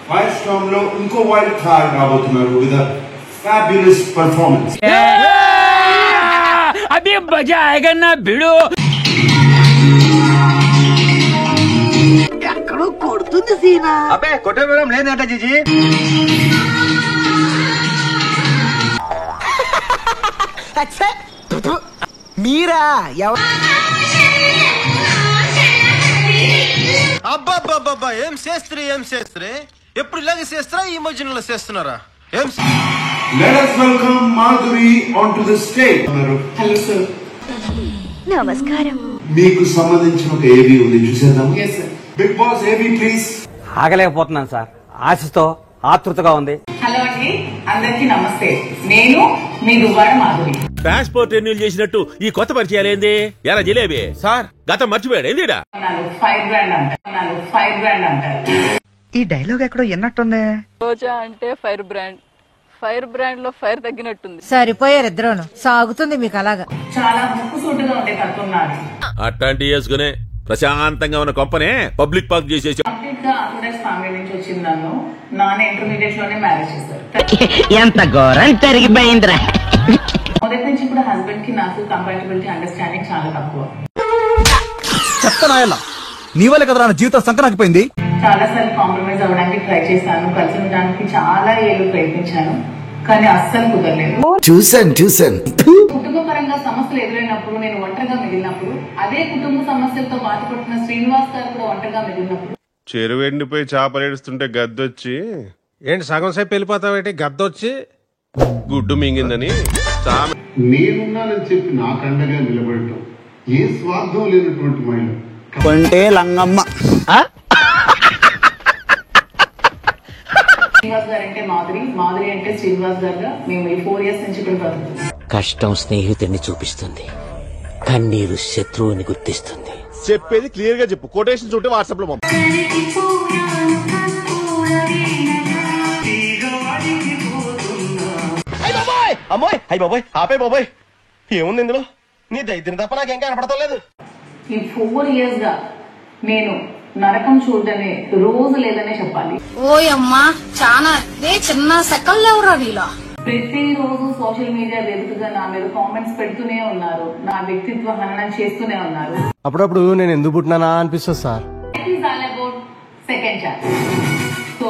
Fire Storm లో ఇంకో wild card రాబోతున్నారు విత్ ఫ్యాబ్యులస్ పర్ఫార్మెన్స్. అభి మజా ఆయేగా నా భిడో. ఎక్కడో కొడుతుంది సీనా. అబ్బే కొట్టే విధం లేదంట జీజీ. మీరా అబ్బా ఏం చేస్త్రీ ఎప్పుడు ఇలాగే చేస్తారా ఈ మధ్యలో చేస్తున్నారా ఏం. Let us welcome Madhuri onto the stage. Hello sir. నమస్కారం. మీకు సంబంధించిన ఒక ఏవి ఉంది చూసేద్దాం. yes sir. బిగ్ బాస్ ఏవి ప్లీజ్. ఆగలేకపోతున్నాను సార్, ఆశతో ఆతృతగా ఉంది. హలో అండి, అందరికి నమస్తే. నేను మీ దువ్వాడ మాధురి. పాస్పోర్ట్ రెన్యూల్ చేసినట్టు ఈ కొత్త పరిచయాలు ఏంది? ఎలా జిలేబీ సార్ గతం మర్చిపోయాడు ఏందిడా? 5 grand అంటారు. ఈ డైలాగ్ ఎక్కడో ఎన్నట్టుంది. రోజా అంటే ఫైర్ బ్రాండ్ లో ఫైర్ తగ్గినట్టుంది. సరిపోయారు ఇద్దరును, సాగుతుంది మీకు అలాగా. చాలా ముక్కుసూటుగా ఉండే తత్వం నాది. అట్లాంటి వేసుకునే ప్రశాంతంగా ఉన్న కొంపనే పబ్లిక్ పార్క్ చేసేసి కంప్లీట్ గా ఆర్గనైజ్ ఫ్యామిలీ నుంచి వచ్చింది. నన్ను నాన్న ఇంటర్మీడియట్ లోనే మ్యారేజ్ చేశారు. ఎంత ఘోరం జరిగిపోయిందిరా. మొదటి నుంచి కూడా హస్బెండ్ కి నాకు కంపాటబిలిటీ అండర్స్టాండింగ్ చాలా తక్కువ. చెప్తానా నీ వల్ల కదరా నా జీవితం సంకనాకపోయింది. చాలా సార్లు కాంప్రమైజ్ అవ్వడానికి ట్రై చేశాను, కలిసి ఉండడానికి చాలా ఏళ్ళు ప్రయత్నించాను, కానీ అస్సలు కుదరలేదు. చూసాను కుటుంబ పరంగా సమస్యలు ఎదురైనప్పుడు, నేను ఒంటరిగా మిగిలినప్పుడు, అదే కుటుంబ సమస్యలతో బాధపడుతున్న శ్రీనివాస్ గారు కూడా ఒంటరిగా మిగిలినప్పుడు, చెరువు ఎండిపోయి చేపలేడుస్తుంటే గద్దొచ్చి ఏంటి సగం సేపు వెళ్ళిపోతావేంటి గద్దొచ్చి గుడ్డు మింగిందని నేనున్నానని చెప్పి నాకండగా నిలబడటం ఏ స్వార్థం లేనటువంటి మహిళ కొంటే లంగమ్మ. శ్రీనివాస్ గారు అంటే మాధురి అంటే శ్రీనివాస్ గారుగా మేము ఈ 4 years నుంచి ఇక్కడ బతుకుతున్నాం. కష్టం స్నేహితుడిని చూపిస్తుంది, కన్నీరు శత్రువుని గుర్తిస్తుంది. చెప్పేది క్లియర్ గా చెప్పు, కొటేషన్స్ ఉంటే వాట్సాప్ లో పంపు. అమ్మోయ్ అయ్యి బాబోయ్ ఆపే బాబోయ్, ఏముంది ఇందులో? నీ దైద్యం తప్ప నాకేం కనపడతాం లేదు. ఈ 4 years గా నేను నరకం చూడనే రోజు లేదనే చెప్పాలి. ఓయమ్మా, చాలా చిన్న సెకండ్లు ఎవరా నీలా. ప్రతిరోజు సోషల్ మీడియా వేదికగా నా మీద కామెంట్స్ పెడుతూనే ఉన్నారు, నా వ్యక్తిత్వ హననం చేస్తూనే ఉన్నారు. అప్పుడప్పుడు నేను ఎందుకు పుట్టినానా అనిపిస్తుంది సార్. Second chance. సో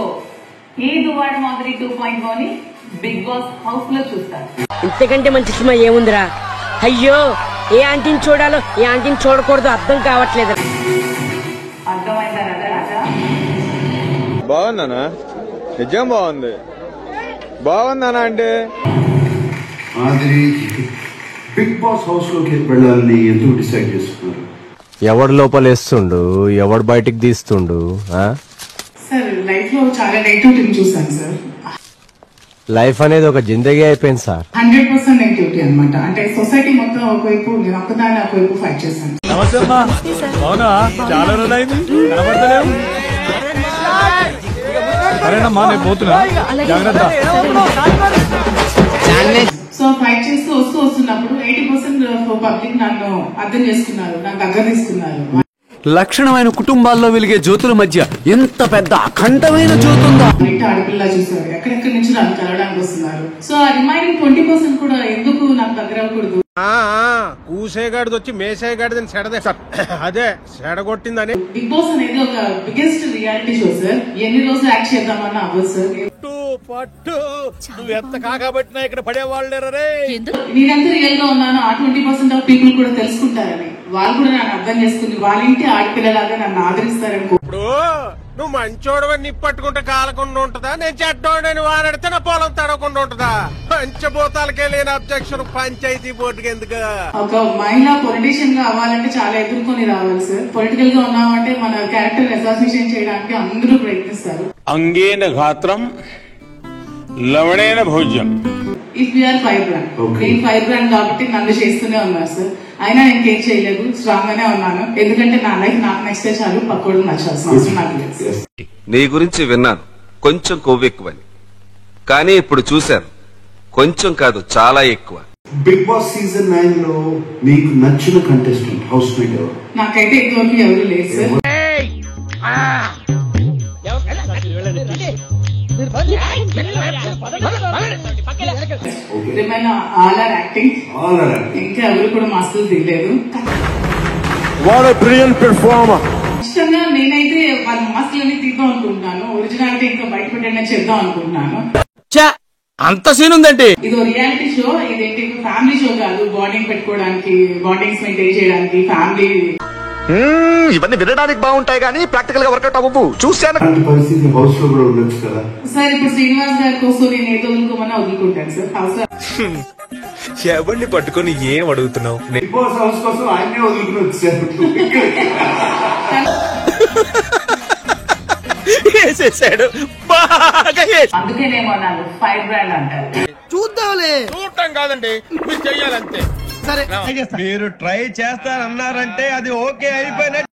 ఈ Duvvada Madhuri 2.0 Bigg Boss house లో చూస్తారు. ఇంతకంటే మంచి సినిమా ఏముందిరా? అయ్యో, ఏ ఆంటీని చూడాలో ఏ ఆంటీని చూడకూడదు అర్థం కావట్లేదు. అర్థమైందా రాజా? బాగుందనా? నిజం బాగుందనా అంటే మాదిరి బిగ్ బాస్ హౌస్ లోకి వెళ్ళాలని ఎందుకు డిసైడ్ చేసుకున్నారు? ఎవడు లోపలేస్తుండు, ఎవడు బయటికి తీస్తుండు? సార్ లైఫ్ లో చాలా నెగిటివిటీ చూసాను సార్. లైఫ్ అనేది ఒక జిందగీ అయిపోయింది సార్. 100% నెగిటివిటీ అనమాట. అంటే సొసైటీ మొత్తం ఒకవైపు, నేను ఒక్కదాన్ని ఒకవైపు ఫైట్ చేశాను. అవునా? చాలా రోజులైంది కనబడతలేవు. సరేనమ్మా, నేను పోతున్నా, జాగ్రత్త. సో ఫైట్ చేస్తూ వస్తున్నప్పుడు 80% పబ్లిక్ నన్ను అర్థం చేసుకున్నారు, నాకు దగ్గర తీసుకున్నారు. లక్షణమైన కుటుంబాల్లో వెలిగే జ్యోతుల మధ్య ఎంత పెద్ద అఖండమైన జ్యోతుందా? ఆడపిల్ల చూసారు, ఎక్కడెక్కడి నుంచి నన్ను కలవడానికి వస్తున్నారు. సో ఆ రిమైనింగ్ 20% కూడా ఎందుకు నాకు దగ్గర అవ్వకూడదు? కూసేగాడిది వచ్చి మేసేగాడిదని సెడదే సార్, అదే సెడగొట్టిందని. బిగ్ బాస్ అనేది ఒక బిగ్గెస్ట్ రియాలిటీ షో సార్. ఎన్ని రోజులు యాక్ట్ చేద్దామన్నా అవ్వదు సార్. పట్టు నువ్వు ఎంత కాకబట్టినా ఇక్కడ పడేవాళ్ళు రే. నేనెంత రియల్ గా ఉన్నానో ఆ 20% ఆఫ్ పీపుల్ కూడా తెలుసుకుంటారని, వాళ్ళు కూడా నన్ను అర్థం చేసుకుని వాళ్ళ ఇంటి ఆడపిల్లలాగా నన్ను ఆదరిస్తారనుకో. ఇప్పుడు నువ్వు మంచోడవని నిప్పట్టుకుంటే కాలకుండా ఉంటదా? నేను చెడ్డోడని వాడితే నా పొలం తడకుండా ఉంటదా? పంచభూతాలకే లేని అబ్జెక్షన్ పంచాయతీ బోర్డుకి ఎందుకు? ఒక మహిళ పొలిటీషియన్ గా అవ్వాలంటే చాలా ఎదుర్కొని రావాలి సార్. పొలిటికల్ గా ఉన్నామంటే మన క్యారెక్టర్ అసోసియేషన్ చేయడానికి అందరూ ప్రయత్నిస్తారు. అంగేన ఘాత్రం లవణేన భోజ్యం. ఇఫ్ యూఆర్ ఫైర్ బ్రాండ్, నేను ఫైర్ బ్రాండ్ కాబట్టి నన్ను చేస్తూనే ఉన్నారు సార్. అయినా ఇంకేం చేయలేదు, స్ట్రాంగ్ గానే ఉన్నాను. ఎందుకంటే నా లైఫ్ నాకు నచ్చితే చాలు, పక్కోడు నచ్చాల్సిన అవసరం నాకు లేదు. నీ గురించి విన్నాను, కొంచెం కొవ్వెక్కువని, కానీ ఇప్పుడు చూశాను కొంచెం కాదు చాలా ఎక్కువ. బిగ్ బాస్ సీజన్ 9 లో మీకు నచ్చిన కంటెస్టెంట్ హౌస్ మేట్ ఎవరు? నాకైతే ఇంతవరకు ఎవరు లేదు సార్. ఏమైనా ఆల్ ఆర్ యాక్టింగ్, ఇంకా ఎవరు కూడా మాస్టర్స్ దిగలేదు. ఖచ్చితంగా నేనైతే వాళ్ళ మాస్టర్లని తీద్దాం అనుకుంటున్నాను. ఒరిజినాలిటీ ఇంకా బయట పెట్టండి చేద్దాం అనుకుంటున్నాను. అంత సీన్ ఉందండి. ఇది రియాలిటీ షో, ఇదేంటి ఫ్యామిలీ షో కాదు. బాండింగ్ పెట్టుకోవడానికి, బాండింగ్స్ మెయింటైన్ చేయడానికి ఫ్యామిలీ. ఇవన్నీ వినడానికి బాగుంటాయి కానీ ప్రాక్టికల్ గా వర్కౌట్ అవ్వవు. చూశాను పరిస్థితి హౌస్ లో కూడా ఉండొచ్చు కదా సార్. ఇప్పుడు శ్రీనివాస్ గారి కోసం నేను ఏదో వదులుకోమని వదులుకుంటాను సార్. హౌస్ ఎవరిని పట్టుకొని ఏం అడుగుతున్నావు? బిగ్ బాస్ హౌస్ కోసం ఆయనే వదులుకుని వచ్చారు. వేసేసాడు బాగా. అందుకేనేమన్నాను ఫైర్ బ్రాండ్ అంటారు. చూద్దాంలే. చూడటం కాదండి, మీరు చెయ్యాలంతే. సరే మీరు ట్రై చేస్తారన్నారంటే అది ఓకే అయిపోయిన